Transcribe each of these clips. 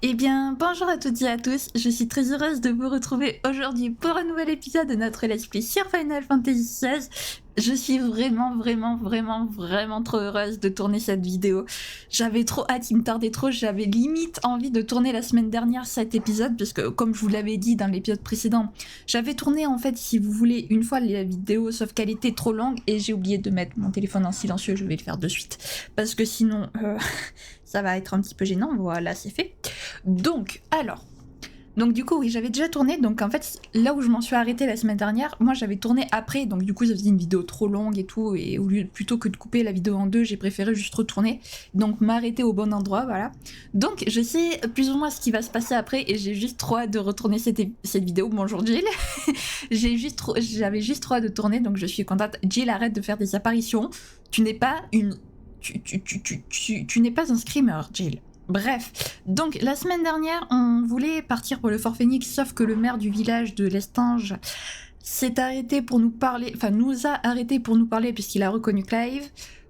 Eh bien, bonjour à toutes et à tous, je suis très heureuse de vous retrouver aujourd'hui pour un nouvel épisode de notre Let's Play sur Final Fantasy XVI. Je suis vraiment trop heureuse de tourner cette vidéo. J'avais trop hâte, il me tardait trop, j'avais limite envie de tourner la semaine dernière cet épisode, parce que comme je vous l'avais dit dans l'épisode précédent, j'avais tourné en fait, si vous voulez, une fois la vidéo, sauf qu'elle était trop longue et j'ai oublié de mettre mon téléphone en silencieux, je vais le faire de suite, parce que sinon... ça va être un petit peu gênant, voilà, c'est fait. Donc du coup, oui, j'avais déjà tourné, donc en fait, là où je m'en suis arrêtée la semaine dernière, moi j'avais tourné après, donc du coup, ça faisait une vidéo trop longue et tout, et plutôt que de couper la vidéo en deux, j'ai préféré juste retourner, donc m'arrêter au bon endroit, voilà. Donc, je sais plus ou moins ce qui va se passer après, et j'ai juste trop hâte de retourner cette vidéo. Bonjour Jill. J'avais juste trop hâte de tourner, donc je suis contente. Jill, arrête de faire des apparitions. Tu n'es pas une... Tu n'es pas un screamer, Jill. Bref, donc la semaine dernière, on voulait partir pour le Fort Phoenix, sauf que le maire du village de l'Estange s'est arrêté pour nous parler, enfin nous a arrêté pour nous parler puisqu'il a reconnu Clive,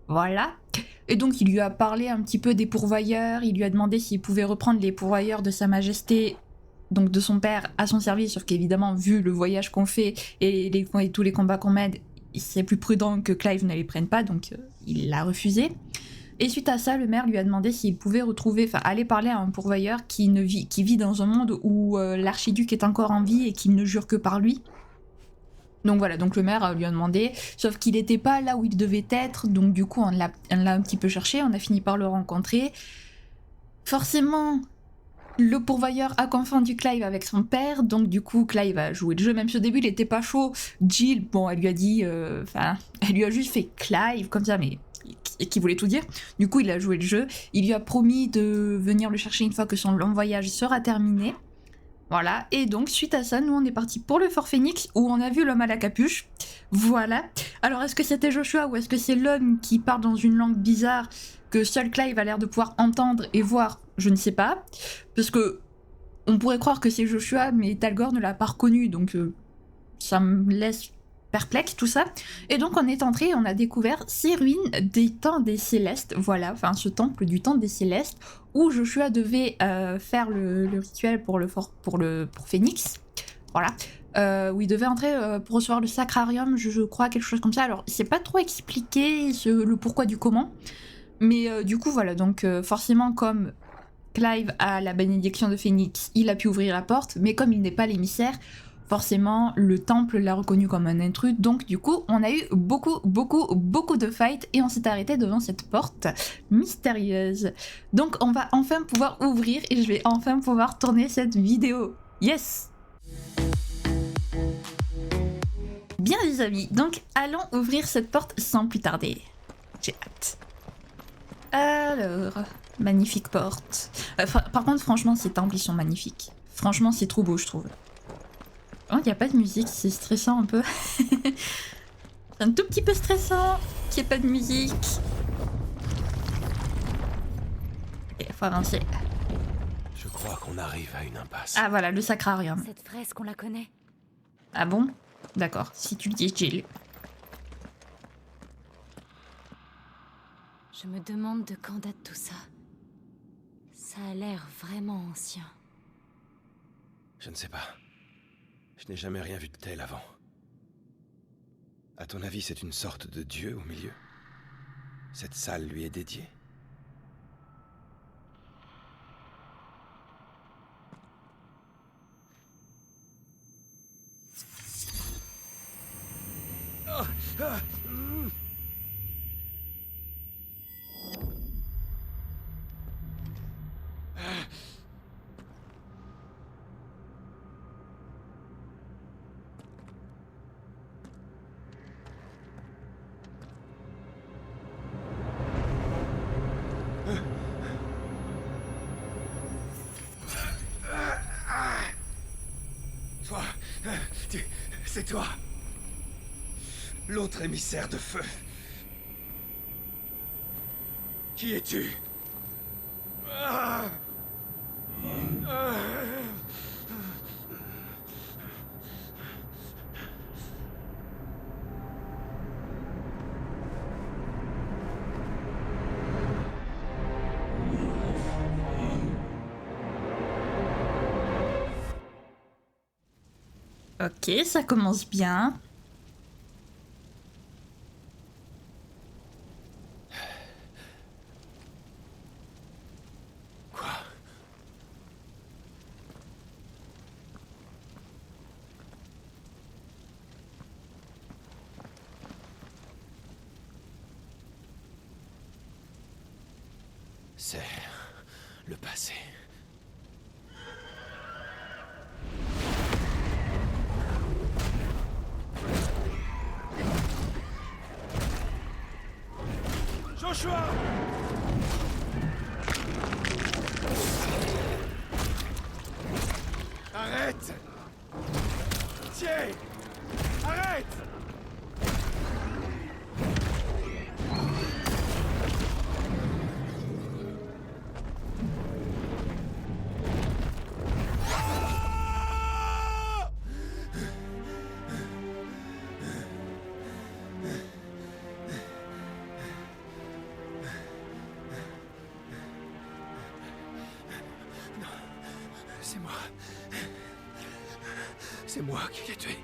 voilà. Et donc il lui a parlé un petit peu des pourvoyeurs, il lui a demandé s'il pouvait reprendre les pourvoyeurs de Sa Majesté, donc de son père, à son service, sauf qu'évidemment, vu le voyage qu'on fait et tous les combats qu'on mène, c'est plus prudent que Clive ne les prenne pas, donc il l'a refusé. Et suite à ça, le maire lui a demandé s'il pouvait aller parler à un pourvoyeur qui vit dans un monde où l'archiduc est encore en vie et qu'il ne jure que par lui. Donc voilà, donc le maire lui a demandé, sauf qu'il n'était pas là où il devait être, donc du coup on l'a un petit peu cherché, on a fini par le rencontrer. Forcément, le pourvoyeur a confondu Clive avec son père, donc du coup Clive a joué le jeu, même si au début il était pas chaud. Jill, bon, elle lui a dit, elle lui a juste fait Clive comme ça, mais qui voulait tout dire. Du coup il a joué le jeu, il lui a promis de venir le chercher une fois que son long voyage sera terminé. Voilà, et donc suite à ça, nous on est parti pour le Fort Phoenix, où on a vu l'homme à la capuche. Voilà. Alors est-ce que c'était Joshua ou est-ce que c'est l'homme qui parle dans une langue bizarre que seul Clive a l'air de pouvoir entendre et voir? Je ne sais pas. Parce que on pourrait croire que c'est Joshua, mais Talgor ne l'a pas reconnu, donc ça me laisse perplexe tout ça. Et donc on est entré et on a découvert ces ruines des temps des Célestes, voilà, enfin ce temple du temps des Célestes, où Joshua devait faire le rituel pour Phoenix, voilà. Où il devait entrer pour recevoir le sacrarium, je crois, quelque chose comme ça. Alors c'est pas trop expliqué le pourquoi du comment, mais du coup voilà, donc forcément comme Clive a la bénédiction de Phoenix, il a pu ouvrir la porte, mais comme il n'est pas l'émissaire, forcément le temple l'a reconnu comme un intrus, donc du coup on a eu beaucoup de fights et on s'est arrêté devant cette porte mystérieuse. Donc on va enfin pouvoir ouvrir et je vais enfin pouvoir tourner cette vidéo. Yes! Bien les amis, donc allons ouvrir cette porte sans plus tarder. J'ai hâte. Alors, magnifique porte. Par contre, franchement, ces temples, ils sont magnifiques. Franchement, c'est trop beau, je trouve. Oh, il n'y a pas de musique, c'est stressant un peu. C'est un tout petit peu stressant qu'il n'y ait pas de musique. Ok, faut avancer. Je crois qu'on arrive à une impasse. Ah voilà, le sacrarium. Cette fresque, on la connaît. Ah bon? D'accord, si tu le dis, Jill. Je me demande de quand date tout ça. Ça a l'air vraiment ancien. Je ne sais pas. Je n'ai jamais rien vu de tel avant. À ton avis, c'est une sorte de dieu au milieu? Cette salle lui est dédiée? Toi, c'est toi. L'autre émissaire de feu. Qui es-tu? Ok, ça commence bien. Quoi? C'est le passé. Joshua! Arrête! Tiens! Arrête! C'est moi. C'est moi qui l'ai tué.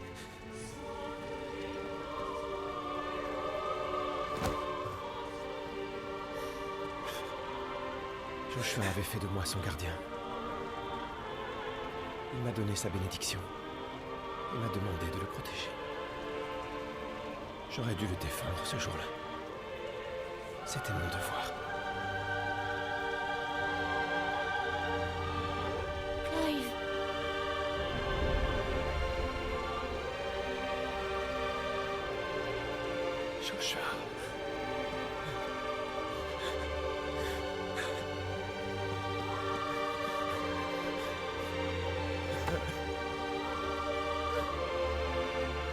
Joshua avait fait de moi son gardien. Il m'a donné sa bénédiction. Il m'a demandé de le protéger. J'aurais dû le défendre ce jour-là. C'était mon devoir. Clive. Joshua.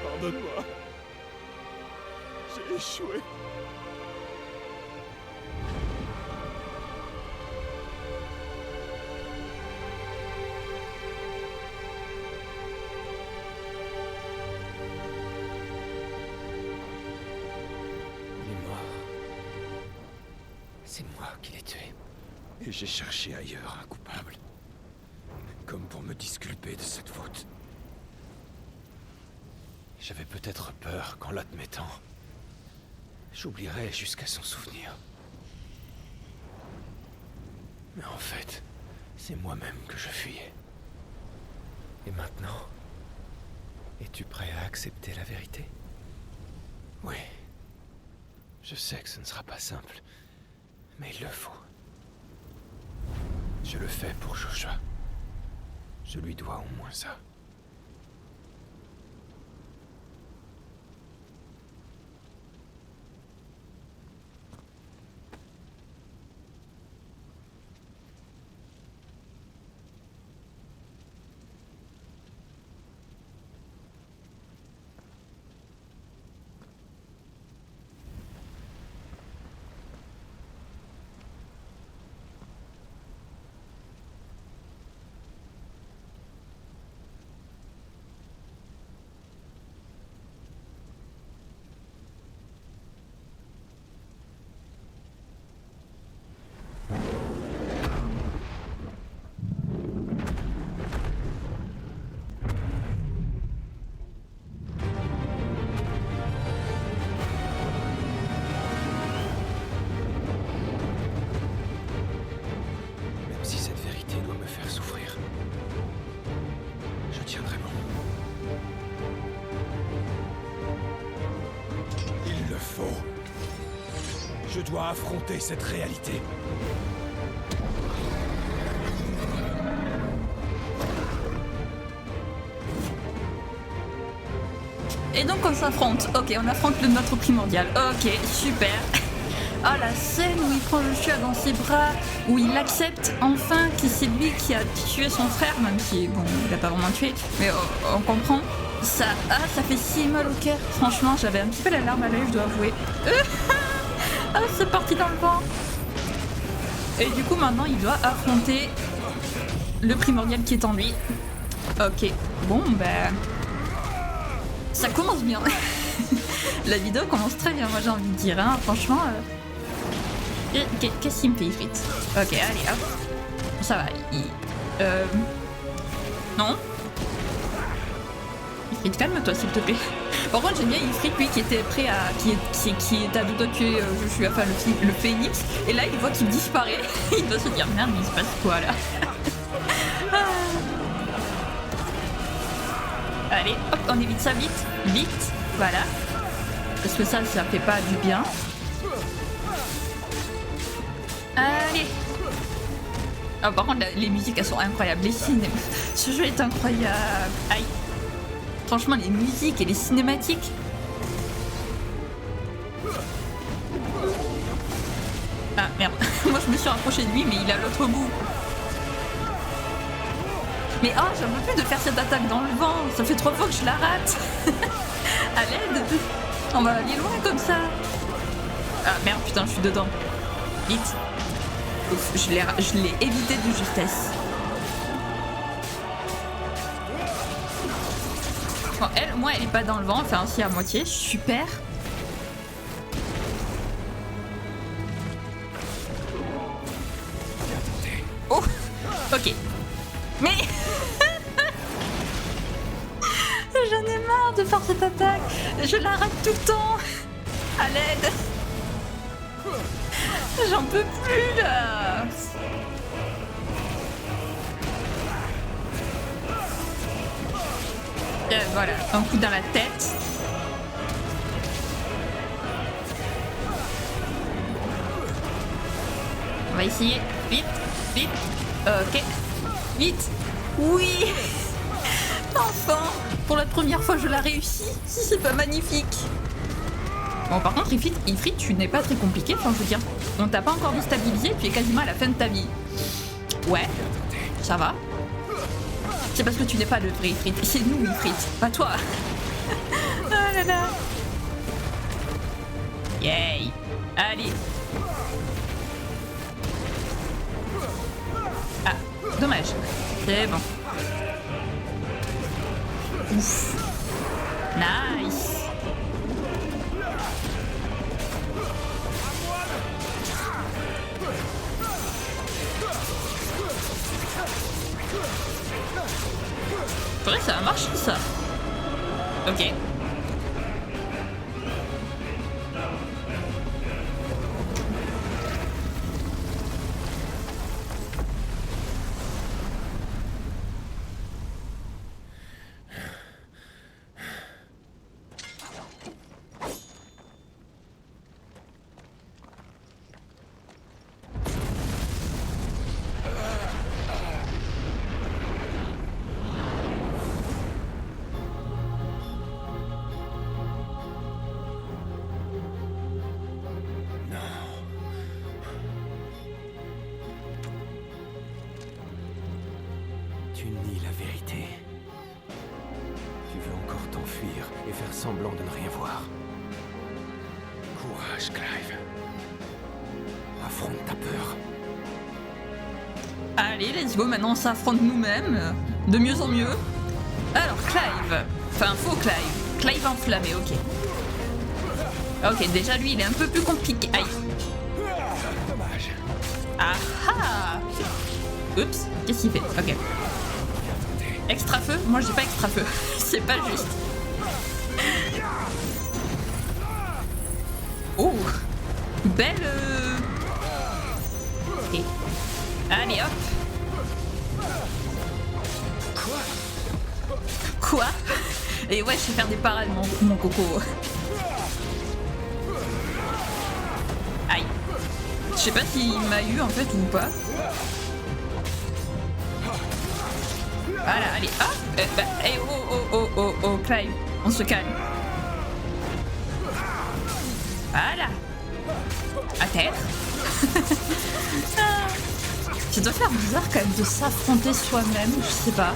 Pardonne-moi. J'ai échoué. Il est mort. C'est moi qui l'ai tué. Et j'ai cherché ailleurs un coupable. Comme pour me disculper de cette faute. J'avais peut-être peur qu'en l'admettant, j'oublierais jusqu'à son souvenir. Mais en fait, c'est moi-même que je fuyais. Et maintenant, es-tu prêt à accepter la vérité? Oui. Je sais que ce ne sera pas simple, mais il le faut. Je le fais pour Joshua. Je lui dois au moins ça. Je dois affronter cette réalité. Et donc on s'affronte. Ok, on affronte le nôtre primordial. Ok, super. Ah, la scène où il prend Joshua dans ses bras, où il accepte enfin que c'est lui qui a tué son frère, même si, bon, il l'a pas vraiment tué, mais on comprend. Ça fait si mal au cœur. Franchement, j'avais un petit peu la larme à l'œil, je dois avouer. Ah, c'est parti dans le vent. Et du coup, maintenant, il doit affronter le primordial qui est en lui. Ok, bon, ben... ça commence bien. La vidéo commence très bien, moi j'ai envie de dire, hein. Franchement... Qu'est-ce qu'il me fait vite? Ok, allez, hop. Ça va, non. Et calme-toi s'il te plaît. Par contre j'aime bien Ifrit lui qui était prêt à... qui est à deux doigts de tuer je suis enfin le phénix. Et là il voit qu'il disparaît. Il doit se dire merde mais il se passe quoi là. Allez hop on évite ça vite. Vite. Voilà. Parce que ça fait pas du bien. Allez. Ah, par contre les musiques elles sont incroyables. Les cinémas. Ce jeu est incroyable. Aïe. Franchement, les musiques et les cinématiques. Ah merde, moi je me suis rapproché de lui, mais il est à l'autre bout. Mais oh, j'en peux plus de faire cette attaque dans le vent. Ça fait 3 fois que je la rate. À l'aide. On va aller loin comme ça. Ah merde, putain, je suis dedans. Vite. Ouf, je l'ai évité de justesse. Bon, moi, elle est pas dans le vent, enfin, si à moitié, super. Oh, ok. Mais j'en ai marre de faire cette attaque. Je la rate tout le temps. À l'aide. J'en peux plus là. Voilà, un coup dans la tête. On va essayer. Vite, vite. Ok. Vite. Oui. Enfin. Pour la première fois, je la réussis. Si c'est pas magnifique. Bon, par contre, Ifrit, tu n'es pas très compliqué. Enfin, je veux dire, on t'a pas encore déstabilisé, tu es quasiment à la fin de ta vie. Ouais, ça va. C'est parce que tu n'es pas le vrai Ifrit. C'est nous, Ifrit, pas toi. Oh là là. Yay. Allez. Ah, dommage. C'est bon. Ouf. Nice. C'est vrai que ça a marché ça. Ok. Tu nies la vérité. Tu veux encore t'enfuir et faire semblant de ne rien voir. Courage, Clive. Affronte ta peur. Allez, let's go, maintenant on s'affronte nous-mêmes. De mieux en mieux. Alors, Clive. Enfin, faux Clive. Clive enflammé, ok. Ok, déjà lui, il est un peu plus compliqué. Aïe. Dommage. Ah ah. Oups, qu'est-ce qu'il fait? Ok. Extra feu? Moi j'ai pas extra feu. C'est pas juste. Oh. Belle... Ok. Allez hop. Quoi? Et ouais, je sais faire des parades, mon coco. Aïe. Je sais pas s'il m'a eu en fait ou pas. Voilà, allez, hop. Hey, oh, Clive, on se calme. Voilà. À terre. Ça doit faire bizarre quand même de s'affronter soi-même, je sais pas.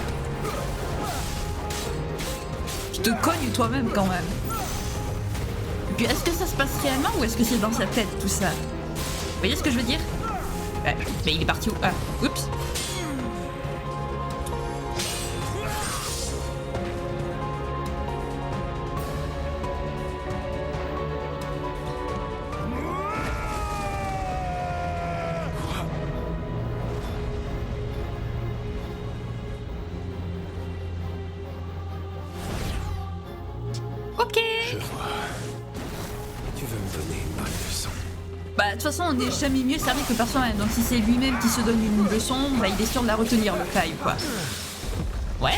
Tu te cognes toi-même quand même. Et puis est-ce que ça se passe réellement ou est-ce que c'est dans sa tête tout ça? Vous voyez ce que je veux dire? Mais il est parti où? Ah, oups. veux me donner une bonne leçon. Bah de toute façon on n'est jamais mieux servi que par soi-même, donc si c'est lui-même qui se donne une leçon, bah il est sûr de la retenir le Clive quoi. Ouais.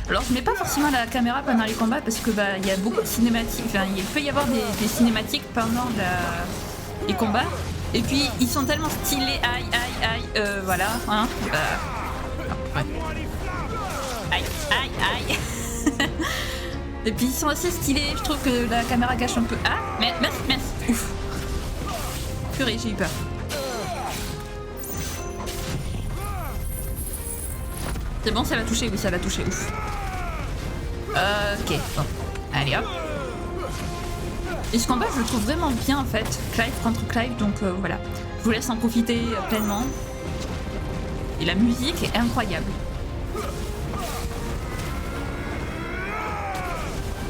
Alors je mets pas forcément la caméra pendant les combats parce que bah il y a beaucoup de cinématiques, enfin il peut y avoir des cinématiques pendant les combats. Et puis ils sont tellement stylés, voilà, hein. Aïe, aïe, aïe. Et puis ils sont assez stylés, je trouve que la caméra gâche un peu. Ah, mais merci, ouf. Purée, j'ai eu peur. C'est bon, ça va toucher, oui, ça va toucher, ouf. Ok, bon, allez hop. Et ce combat, je le trouve vraiment bien en fait, Clive contre Clive, donc voilà. Je vous laisse en profiter pleinement. Et la musique est incroyable.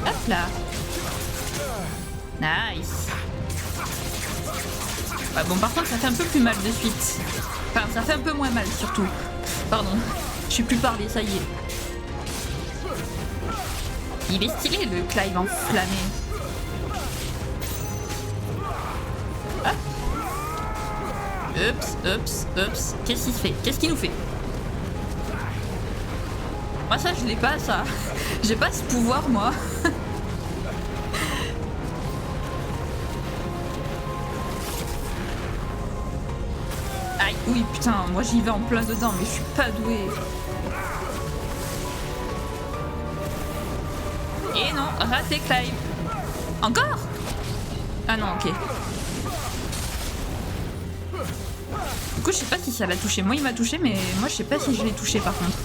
Hop là. Nice. Ouais, bon, par contre, ça fait un peu plus mal de suite. Enfin, ça fait un peu moins mal surtout. Pardon, je sais plus parler, ça y est. Il est stylé le Clive enflammé. Hop. Oups. Qu'est-ce qu'il fait? Qu'est-ce qu'il nous fait? Moi ça je l'ai pas ça. J'ai pas ce pouvoir moi. Aïe, oui putain, moi j'y vais en plein dedans mais je suis pas douée. Et non, raté Clive. Encore? Ah non, ok. Du coup, je sais pas si ça l'a touché. Moi, il m'a touché, mais moi, je sais pas si je l'ai touché par contre.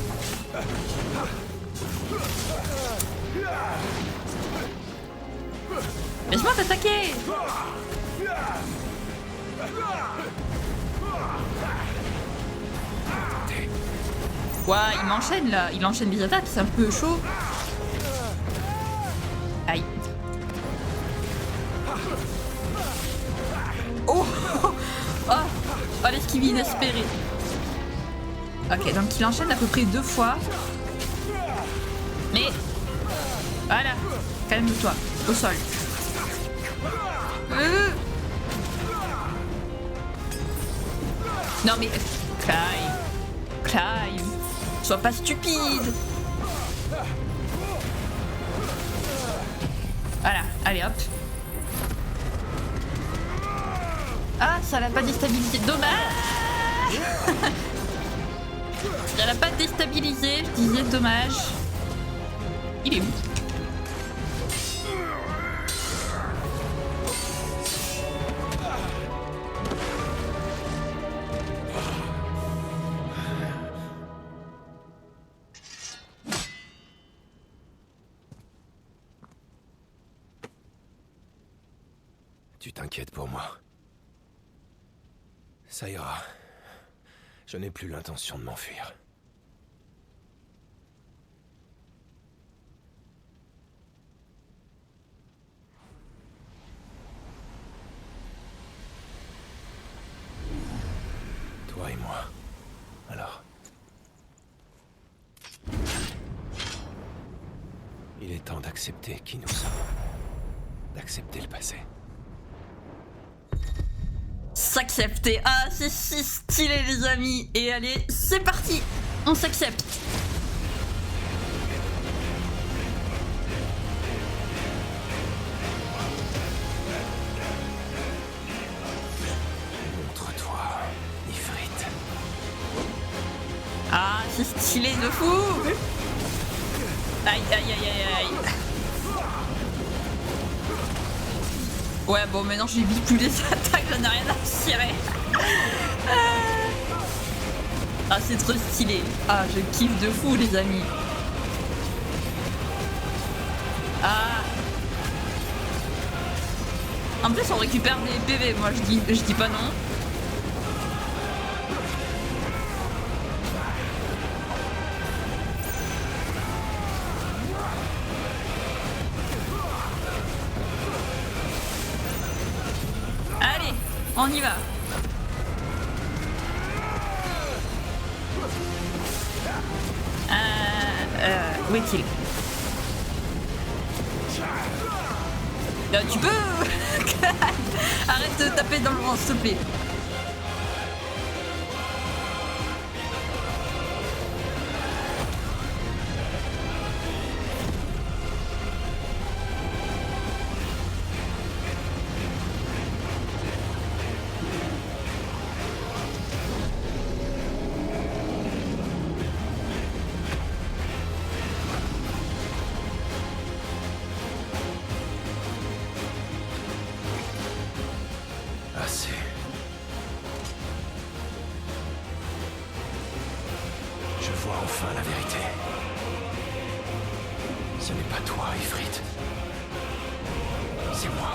Laisse-moi t'attaquer! Ouah, il m'enchaîne là. Il enchaîne les attaques, c'est un peu chaud. Aïe. Oh! Oh, l'esquive inespérée. Ok, donc il enchaîne à peu près 2 fois. Mais... Voilà. Calme-toi. Au sol. Non mais... Clive. Sois pas stupide. Voilà. Allez hop. Ah, ça l'a pas déstabilisé. Dommage. Ça l'a pas déstabilisé, je disais dommage. Il est où? Tu t'inquiètes pour moi. Ça ira. Je n'ai plus l'intention de m'enfuir. Toi et moi. Alors. Il est temps d'accepter qui nous sommes. D'accepter le passé. S'accepter. Ah, c'est si stylé les amis. Et allez, c'est parti. On s'accepte. Montre-toi, Ifrit. Ah, c'est stylé de fou. Aïe, aïe, aïe, aïe, aïe. Ouais, bon, maintenant j'ai mis plus les attaques, j'en ai rien à cirer. Ah, c'est trop stylé. Ah, je kiffe de fou, les amis. Ah. En plus, on récupère des PV. Moi, je dis pas non. Allez, on y va. Où est-il? Tu peux. Arrête de taper dans le vent, s'il te plaît. Assez. Je vois enfin la vérité. Ce n'est pas toi, Ifrit. C'est moi.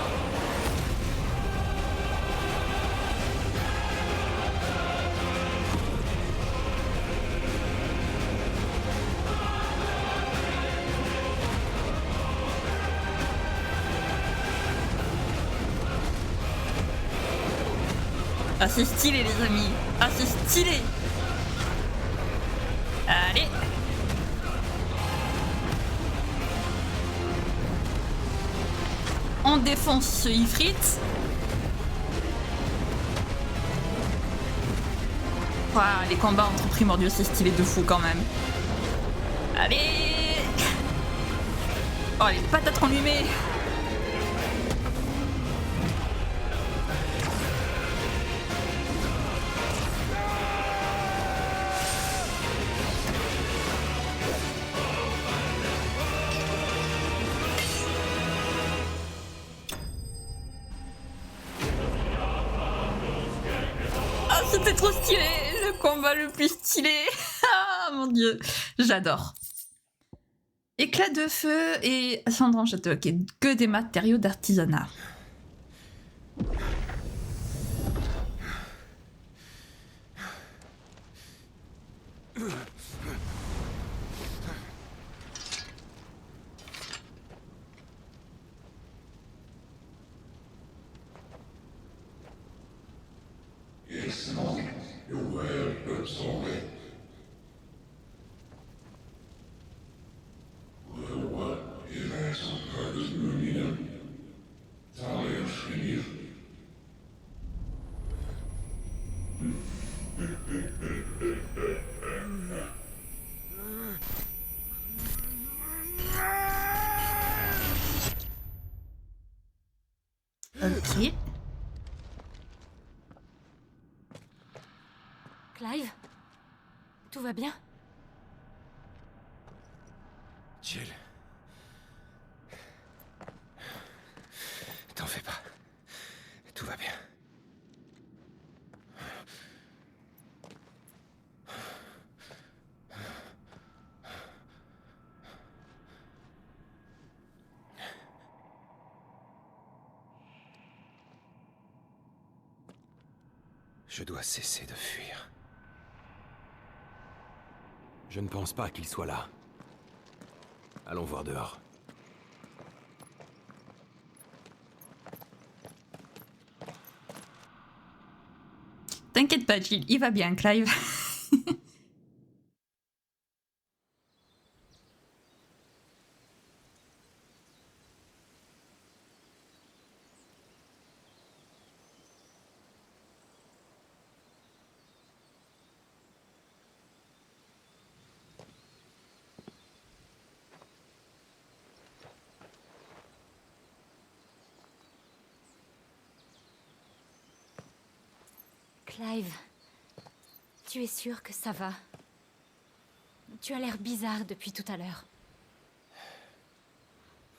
Ah, c'est stylé, les amis. Ah, c'est stylé. Allez. On défonce ce Ifrit. Ouah, les combats entre primordiaux, c'est stylé de fou quand même. Allez. Oh, les patates enlumées. C'était trop stylé, le combat le plus stylé. Ah mon dieu, j'adore. Éclat de feu et ascendant château, ok, que des matériaux d'artisanat. Ok. Clive? Tout va bien? Jill. T'en fais pas. Tout va bien. Je dois cesser de fuir. Je ne pense pas qu'il soit là. Allons voir dehors. T'inquiète pas, Jill, il va bien, Clive. Clive, tu es sûr que ça va? Tu as l'air bizarre depuis tout à l'heure.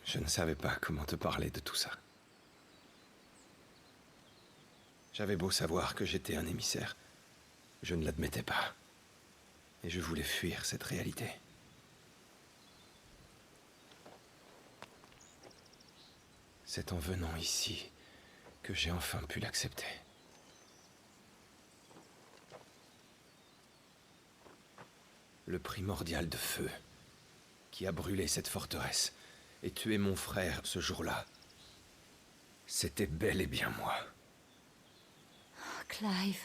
Je ne savais pas comment te parler de tout ça. J'avais beau savoir que j'étais un émissaire, je ne l'admettais pas. Et je voulais fuir cette réalité. C'est en venant ici que j'ai enfin pu l'accepter. Le primordial de feu, qui a brûlé cette forteresse et tué mon frère ce jour-là, c'était bel et bien moi. Oh, Clive.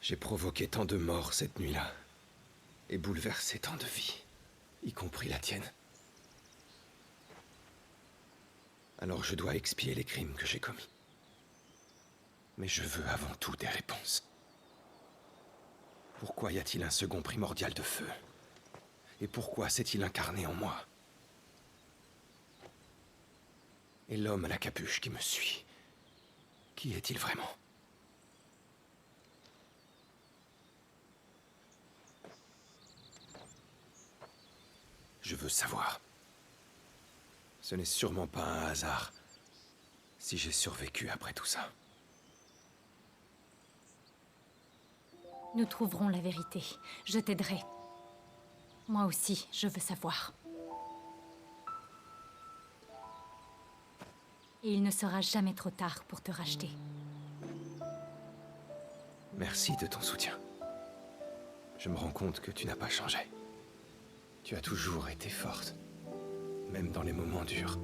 J'ai provoqué tant de morts cette nuit-là, et bouleversé tant de vies, y compris la tienne. Alors je dois expier les crimes que j'ai commis. Mais je veux avant tout des réponses. Pourquoi y a-t-il un second primordial de feu? Et pourquoi s'est-il incarné en moi? Et l'homme à la capuche qui me suit, qui est-il vraiment? Je veux savoir. Ce n'est sûrement pas un hasard si j'ai survécu après tout ça. Nous trouverons la vérité. Je t'aiderai. Moi aussi, je veux savoir. Et il ne sera jamais trop tard pour te racheter. Merci de ton soutien. Je me rends compte que tu n'as pas changé. Tu as toujours été forte. Même dans les moments durs.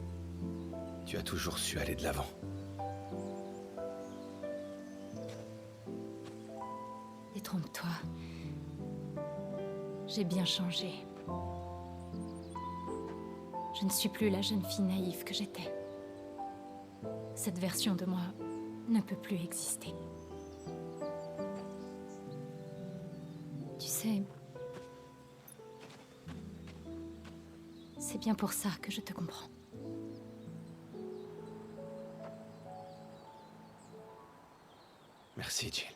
Tu as toujours su aller de l'avant. Détrompe-toi. J'ai bien changé. Je ne suis plus la jeune fille naïve que j'étais. Cette version de moi ne peut plus exister. Tu sais, c'est bien pour ça que je te comprends. Merci, Jill.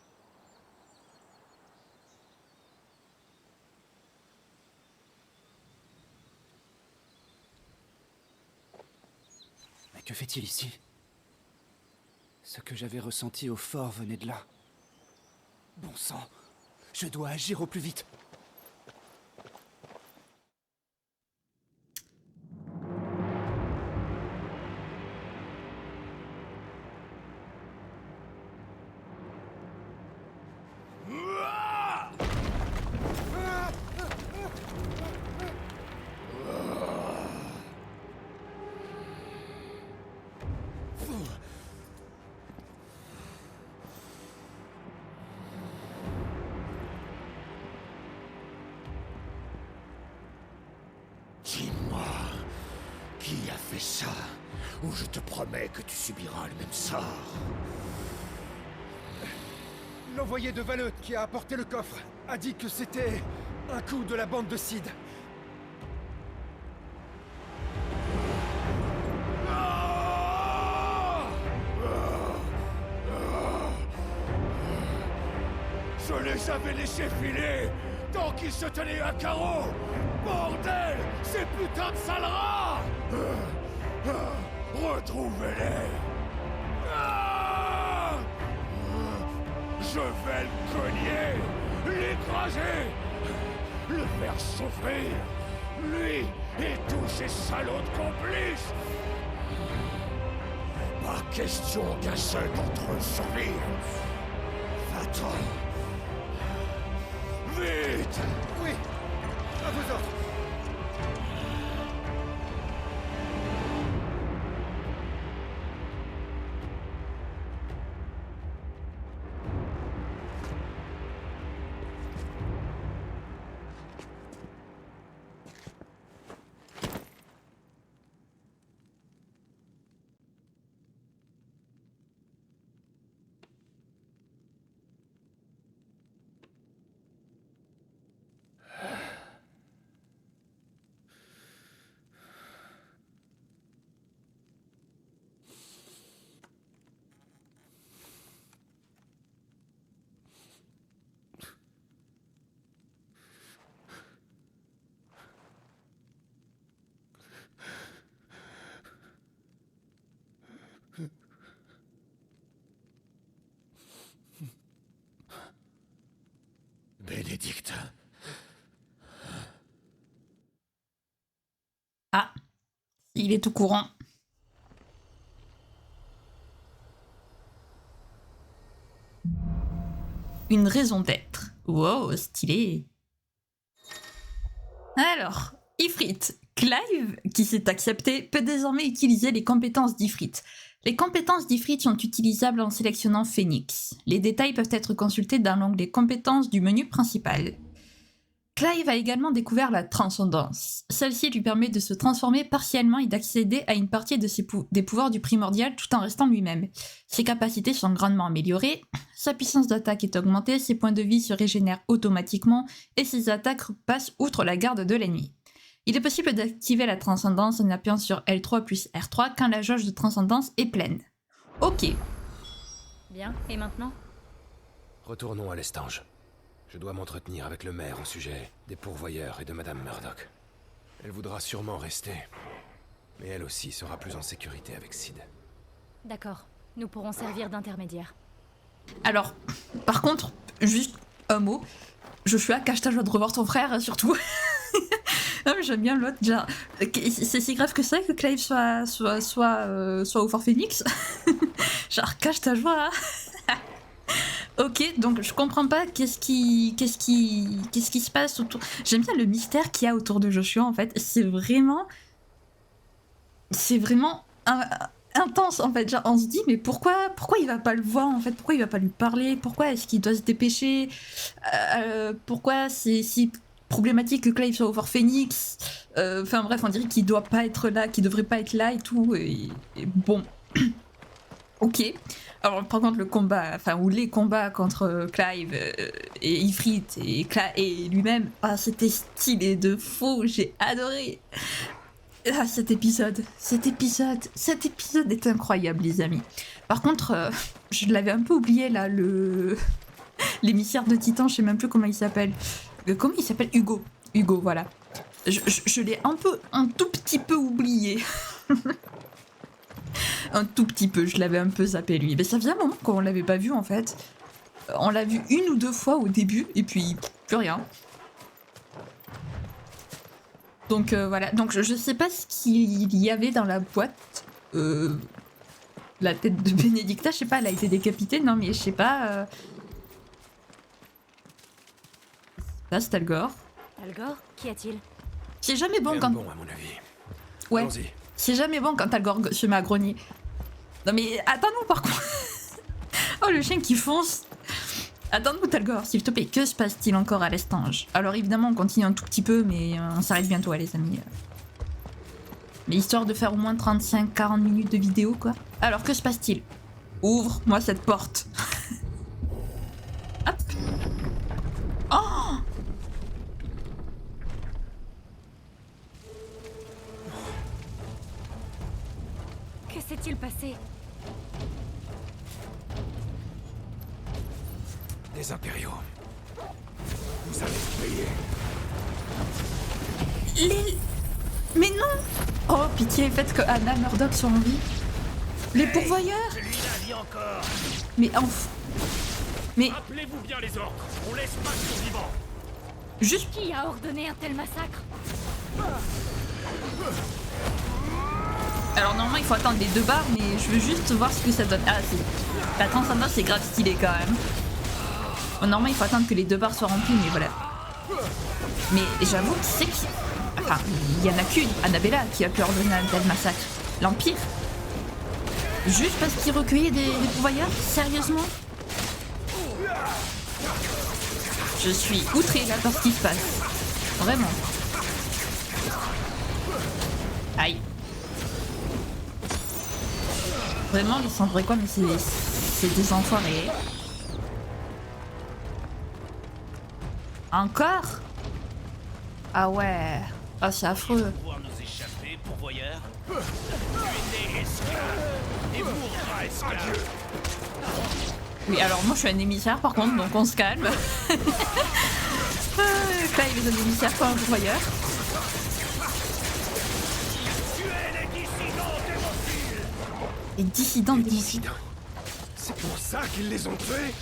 Mais que fait-il ici? Ce que j'avais ressenti au fort venait de là. Bon sang, je dois agir au plus vite. Dis-moi, qui a fait ça? Ou je te promets que tu subiras le même sort. L'envoyé de Valeux qui a apporté le coffre a dit que c'était un coup de la bande de Sid. Je les avais laissés filer tant qu'ils se tenaient à carreau. Bordel, ces putains de sales rats! Retrouvez-les! Je vais le cogner, l'écraser, le faire souffrir, lui et tous ces salauds de complices. Pas question qu'un seul d'entre eux survive. Va-t'en. Vite! Oui, à vos ordres. Bénédicte. Ah, il est au courant. Une raison d'être. Wow, stylé. Alors, Ifrit. Clive, qui s'est accepté, peut désormais utiliser les compétences d'Ifrit. Les compétences d'Ifrit sont utilisables en sélectionnant Phoenix. Les détails peuvent être consultés dans l'onglet compétences du menu principal. Clive a également découvert la transcendance. Celle-ci lui permet de se transformer partiellement et d'accéder à une partie de des pouvoirs du primordial tout en restant lui-même. Ses capacités sont grandement améliorées, sa puissance d'attaque est augmentée, ses points de vie se régénèrent automatiquement et ses attaques passent outre la garde de l'ennemi. Il est possible d'activer la transcendance en appuyant sur L3 plus R3 quand la jauge de transcendance est pleine. Ok. Bien, et maintenant? Retournons à l'Estange. Je dois m'entretenir avec le maire au sujet des pourvoyeurs et de Madame Murdoch. Elle voudra sûrement rester, mais elle aussi sera plus en sécurité avec Sid. D'accord, nous pourrons servir d'intermédiaire. Alors, par contre, juste un mot. Joshua, cache ta joie de revoir ton frère, surtout. Non, mais j'aime bien l'autre, genre... C'est si grave que ça que Clive soit au Fort Phoenix. Genre, cache ta joie. Ok, donc je comprends pas qu'est-ce qui se passe autour... J'aime bien le mystère qu'il y a autour de Joshua, en fait. C'est vraiment intense, en fait. Genre, on se dit, mais pourquoi il va pas le voir, en fait? Pourquoi il va pas lui parler? Pourquoi est-ce qu'il doit se dépêcher? Pourquoi c'est si problématique que Clive soit au Fort Phoenix? Enfin bref, on dirait qu'il doit pas être là, qu'il devrait pas être là et tout. Et bon... Ok. Alors par contre le combat, ou les combats contre Clive et Ifrit et lui-même, c'était stylé de fou, j'ai adoré. Ah, cet épisode est incroyable les amis. Par contre, je l'avais un peu oublié là, l'émissaire de Titan, je sais même plus comment il s'appelle. Comment il s'appelle? Hugo, voilà. Je l'ai un tout petit peu oublié. Un tout petit peu, je l'avais un peu zappé lui. Mais ça faisait un moment qu'on l'avait pas vu en fait. On l'a vu 1 ou 2 fois au début et puis plus rien. Donc voilà, donc je sais pas ce qu'il y avait dans la boîte. La tête de Benedicta, je sais pas, elle a été décapitée, non mais je sais pas. Là c'est Algor. Algor, qu'y a-t-il? C'est jamais bon quand... Bon à mon avis. Ouais. Allons-y. C'est jamais bon quand Algor se met à grogner. Non mais attends-nous par contre. Oh le chien qui fonce. Attends-nous Talgor, s'il te plaît. Que se passe-t-il encore à l'Estange? Alors évidemment on continue un tout petit peu mais on s'arrête bientôt les amis. Mais histoire de faire au moins 35-40 minutes de vidéo quoi. Alors que se passe-t-il? Ouvre-moi cette porte. Hop. Oh! Que s'est-il passé? Des impériaux. Vous allez payer. Mais non! Oh pitié, faites que Anna Murdoch soit en vie. Les pourvoyeurs! Celui-là vit encore. Mais Mais Rappelez-vous bien les ordres. On laisse pas de survivants. juste... Qui a ordonné un tel massacre? Alors normalement il faut attendre les 2 barres mais je veux juste voir ce que ça donne. Ah si, la transcendance c'est grave stylé quand même. Bon, normalement il faut attendre que les 2 barres soient remplies mais voilà. Mais j'avoue qui c'est qui... Enfin, il y en a qu'une, Annabella, qui a pu ordonner un tel massacre. L'Empire? Juste parce qu'il recueillait des pourvoyeurs? Sérieusement? Je suis outrée là par ce qui se passe. Vraiment. Aïe. Vraiment, ils semblaient quoi, mais c'est des enfoirés. Encore? Ah ouais. Ah, c'est affreux. Pouvoir nous échapper, pourvoyeur. Tu es né esclave et mourras esclave. Oui, alors moi je suis un émissaire par contre, donc on se calme. Là, il est un émissaire, pas un pourvoyeur. Tu es les dissidents d'Hémophile. Et dissidents des Dissidents. C'est pour ça qu'ils les ont tués?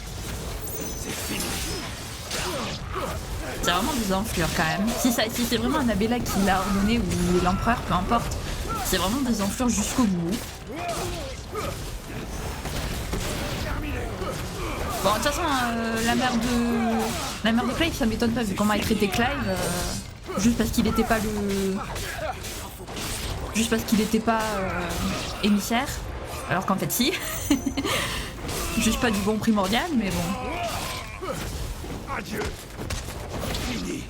C'est fini. C'est vraiment des enflures quand même. Si c'est vraiment Annabella qui l'a ordonné ou l'empereur, peu importe. C'est vraiment des enflures jusqu'au bout. Bon, de toute façon, la mère de Clive, ça m'étonne pas vu comment elle traitait Clive. Juste parce qu'il était pas Juste parce qu'il était pas émissaire. Alors qu'en fait, si. Juste pas du bon primordial, mais bon. Adieu. Fini.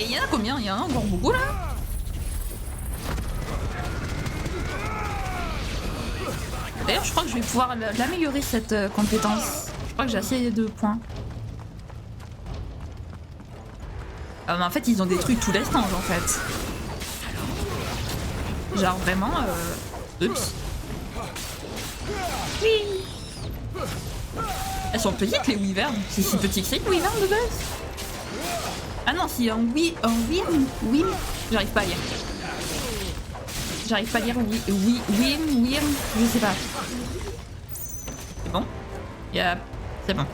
il y en a combien? Il y en a encore beaucoup là? D'ailleurs, je crois que je vais pouvoir l'améliorer cette compétence. Je crois que j'ai assez de points. Mais en fait, ils ont détruit tout l'estange en fait. Genre vraiment. Oups. Oui. Elles sont petites les wyverns. C'est si petit que c'est une wyvern de base. Ah non, si un wim. J'arrive pas à lire. J'arrive pas à lire wim, je sais pas. C'est bon? C'est bon.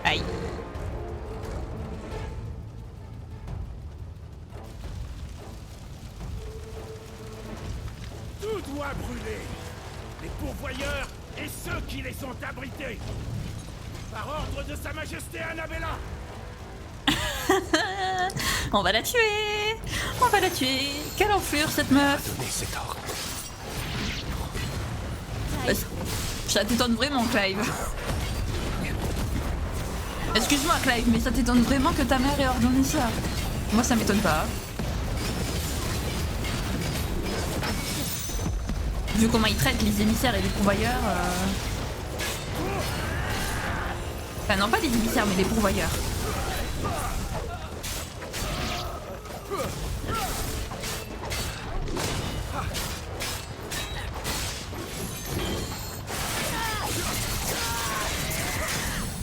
Aïe. Tout doit brûler. Les pourvoyeurs et ceux qui les ont abrités. Par ordre de Sa Majesté Annabella. On va la tuer. On va la tuer. Quelle enflure cette meuf. Donnez cet ordre. Ça t'étonne vraiment, Clive. Excuse-moi, Clive, mais ça t'étonne vraiment que ta mère ait ordonné ça? Moi, ça m'étonne pas. Vu comment ils traitent les émissaires et les pourvoyeurs... Enfin, non, pas les émissaires, mais les pourvoyeurs.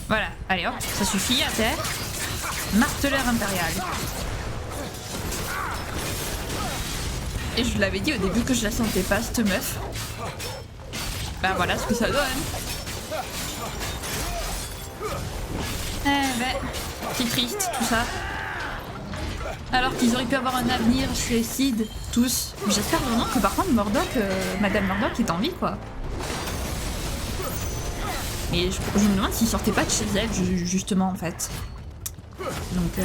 Voilà, allez hop, ça suffit, à terre. Marteleur impérial. Et je l'avais dit au début que je la sentais pas, cette meuf. Bah voilà ce que ça donne. Eh ben, c'est triste tout ça. Alors qu'ils auraient pu avoir un avenir chez Sid, tous. J'espère vraiment que par contre Murdoch, Madame Murdoch est en vie quoi. Et je me demande s'il sortait pas de chez elle justement en fait. Donc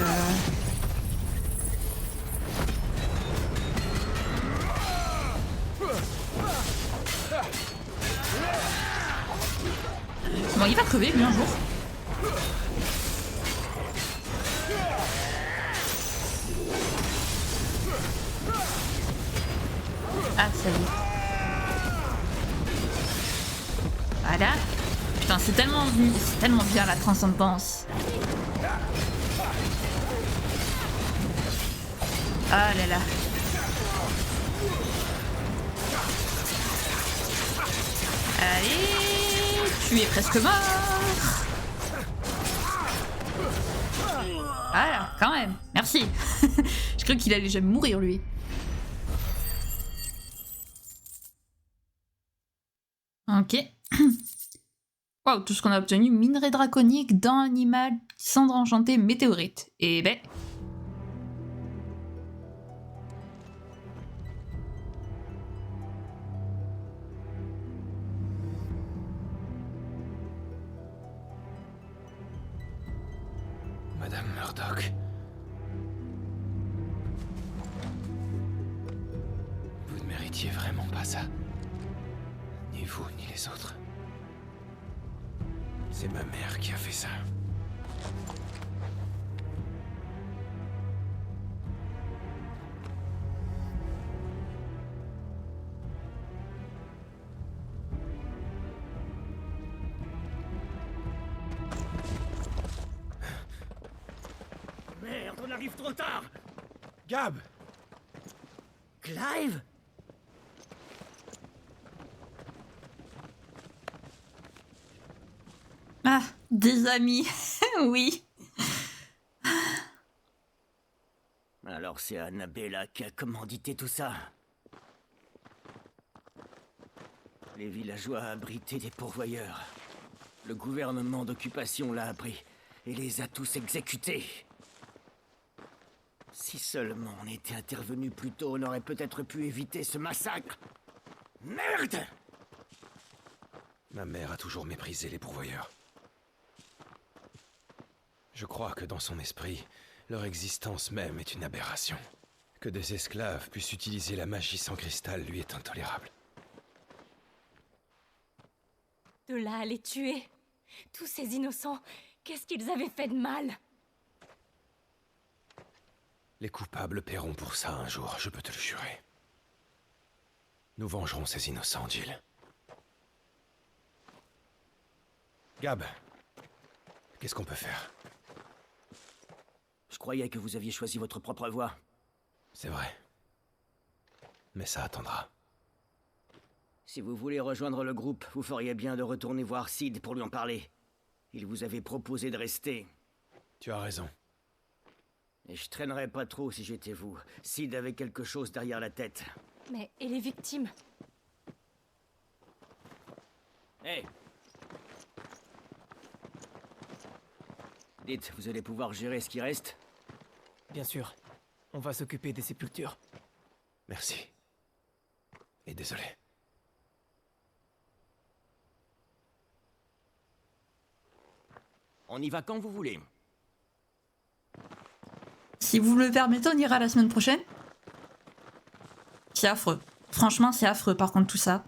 bon, il va crever lui un jour. Ah, ça y est. Voilà. Putain, c'est tellement bien la transcendance. Ah là là. Allez, tu es presque mort. Voilà, quand même. Merci. Je crois qu'il allait jamais mourir lui. Ok. Waouh, tout ce qu'on a obtenu, minerai draconique, dents animales, cendre enchantée, météorite. Et ben... Madame Murdoch. Vous ne méritiez vraiment pas ça. Ni vous, ni les autres. C'est ma mère qui a fait ça. Merde, on arrive trop tard. Gab! Clive? Ah, des amis, oui. Alors c'est Annabella qui a commandité tout ça. Les villageois abritaient des pourvoyeurs. Le gouvernement d'occupation l'a appris et les a tous exécutés. Si seulement on était intervenu plus tôt, on aurait peut-être pu éviter ce massacre. Merde! Ma mère a toujours méprisé les pourvoyeurs. Je crois que dans son esprit, leur existence même est une aberration. Que des esclaves puissent utiliser la magie sans cristal lui est intolérable. De là à les tuer. Tous ces innocents, qu'est-ce qu'ils avaient fait de mal? Les coupables paieront pour ça un jour, je peux te le jurer. Nous vengerons ces innocents, Jill. Gab, qu'est-ce qu'on peut faire? Je croyais que vous aviez choisi votre propre voie. C'est vrai. Mais ça attendra. Si vous voulez rejoindre le groupe, vous feriez bien de retourner voir Sid pour lui en parler. Il vous avait proposé de rester. Tu as raison. Et je traînerais pas trop si j'étais vous. Sid avait quelque chose derrière la tête. Mais et les victimes? Hé! Dites, vous allez pouvoir gérer ce qui reste? Bien sûr. On va s'occuper des sépultures. Merci. Et désolé. On y va quand vous voulez. Si vous le permettez, on ira la semaine prochaine. C'est affreux. Franchement, c'est affreux par contre tout ça.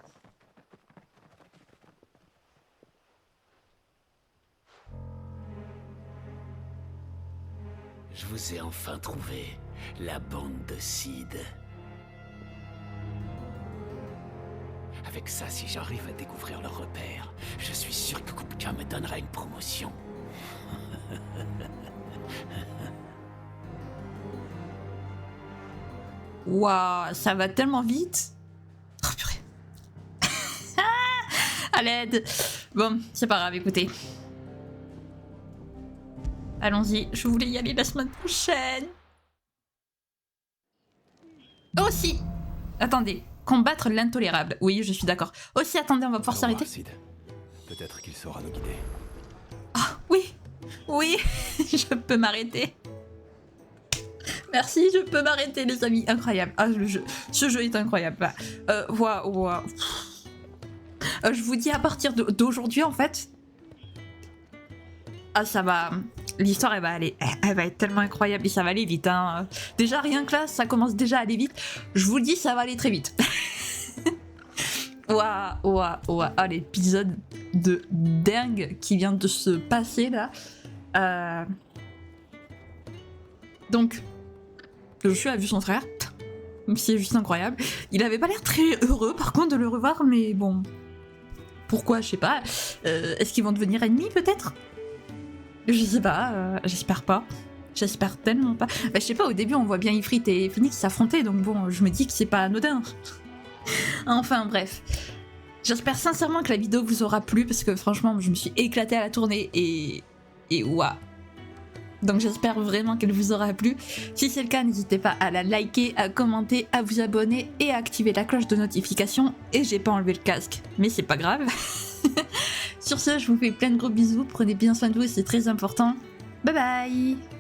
Je vous ai enfin trouvé, la bande de Sid. Avec ça, si j'arrive à découvrir leur repère, je suis sûr que Kupka me donnera une promotion. Waouh, ça va tellement vite. Oh purée. À l'aide. Bon, c'est pas grave, écoutez. Allons-y, je voulais y aller la semaine prochaine. Aussi. Attendez, combattre l'intolérable. Oui, je suis d'accord. Aussi, attendez, on va pouvoir s'arrêter. Sid. Peut-être qu'il saura nous guider. Ah, oui. Oui, je peux m'arrêter. Merci, je peux m'arrêter, les amis. Incroyable. Ah, le jeu. Ce jeu est incroyable. Waouh. Je vous dis à partir d'aujourd'hui, en fait. Ah, ça va. L'histoire, elle va être tellement incroyable et ça va aller vite. Hein. Déjà, rien que là, ça commence déjà à aller vite. Je vous le dis, ça va aller très vite. Waouh. Ah, l'épisode de dingue qui vient de se passer là. Donc, Joshua a vu son frère. C'est juste incroyable. Il avait pas l'air très heureux par contre de le revoir, mais bon. Pourquoi, je sais pas. Est-ce qu'ils vont devenir ennemis peut-être? Je sais pas, j'espère pas. J'espère tellement pas. Bah, je sais pas, au début on voit bien Ifrit et Phoenix s'affronter, donc bon, je me dis que c'est pas anodin. Enfin bref. J'espère sincèrement que la vidéo vous aura plu, parce que franchement, je me suis éclatée à la tournée et waouh. Donc j'espère vraiment qu'elle vous aura plu. Si c'est le cas, n'hésitez pas à la liker, à commenter, à vous abonner et à activer la cloche de notification. Et j'ai pas enlevé le casque, mais c'est pas grave. Sur ce, je vous fais plein de gros bisous, prenez bien soin de vous, c'est très important. Bye bye.